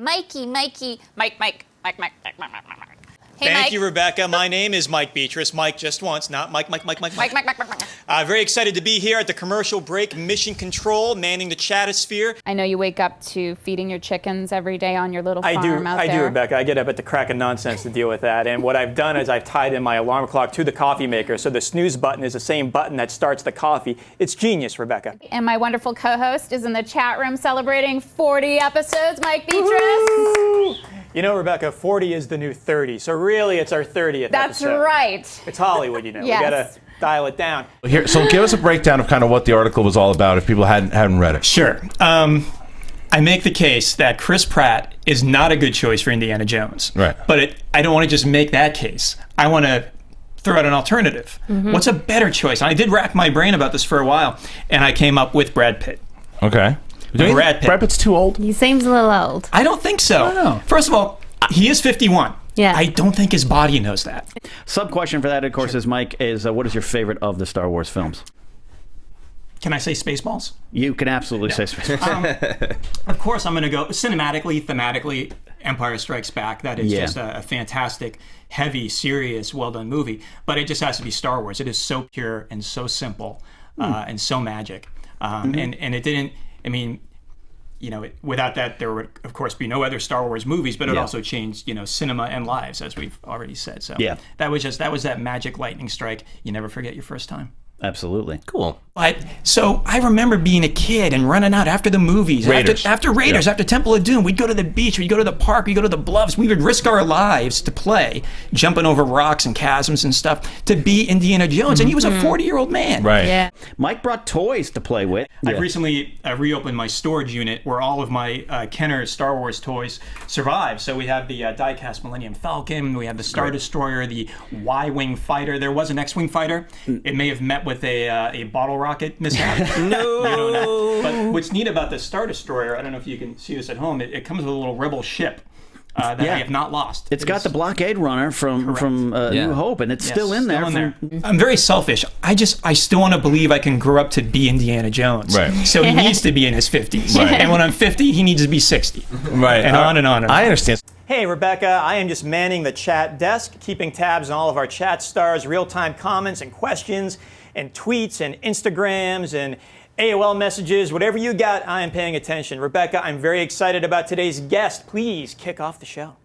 Mikey, Mike. Hey, Thank Mike. you, Rebecca. My name is Mike Beatrice. Mike just once, not Mike. Mike. Very excited to be here at the commercial break Mission Control, manning the chatosphere. I know you wake up to feeding your chickens every day on your little farm out I there. do, Rebecca. I get up at the crack of nonsense to deal with that. And what I've done is I've tied in my alarm clock to the coffee maker, so the snooze button is the same button that starts the coffee. It's genius, Rebecca. And my wonderful co-host is in the chat room celebrating 40 episodes, Mike Beatrice. Woo! You know, Rebecca, 40 is the new 30, so really it's our 30th That's episode. right. It's Hollywood, you know. Yes. We gotta dial it down. Here, so give us a breakdown of kind of what the article was all about if people hadn't read it. Sure. I make the case that Chris Pratt is not a good choice for Indiana Jones. Right. But I don't want to just make that case. I want to throw out an alternative. What's a better choice? And I did rack my brain about this for a while, and I came up with Brad Pitt. Okay. Brad Pitt. Brad Pitt's too old? He seems a little old. I don't think so. I don't know. First of all, he is 51. Yeah. I don't think his body knows that. Sub question for that, of course, is Mike, is what is your favorite of the Star Wars films? Can I say Spaceballs? You can absolutely say Space Force. Of course, I'm going to go cinematically, thematically, Empire Strikes Back. That is Yeah. just a fantastic, heavy, serious, well-done movie. But it just has to be Star Wars. It is so pure and so simple and so magic. And it didn't, I mean, you know, without that, there would, of course, be no other Star Wars movies, but it also changed, you know, cinema and lives, as we've already said. So Yeah. that was that magic lightning strike. You never forget your first time. Absolutely. Cool. But so I remember being a kid and running out after the movies, Raiders. after Raiders, after Temple of Doom. We'd go to the beach, we'd go to the park, we'd go to the bluffs. We would risk our lives to play, jumping over rocks and chasms and stuff to be Indiana Jones. And he was a 40-year-old man. Right. Yeah. Mike brought toys to play with. I've recently reopened my storage unit where all of my Kenner Star Wars toys survive. So we have the die-cast Millennium Falcon, we have the Star Destroyer, the Y-Wing fighter. There was an X-Wing fighter. It may have met with a bottle rocket mishap. No. You don't know. But what's neat about the Star Destroyer, I don't know if you can see this at home, it comes with a little rebel ship that I have not lost. It's got the blockade runner from New Hope, and it's Yes, still in there. I'm very selfish. I still want to believe I can grow up to be Indiana Jones. Right. So he needs to be in his 50s. Right. And when I'm 50, he needs to be 60. Right. And on and on and on. I understand. Hey, Rebecca, I am just manning the chat desk, keeping tabs on all of our chat stars, real-time comments and questions, and tweets and Instagrams and AOL messages. Whatever you got, I am paying attention. Rebecca, I'm very excited about today's guest. Please kick off the show.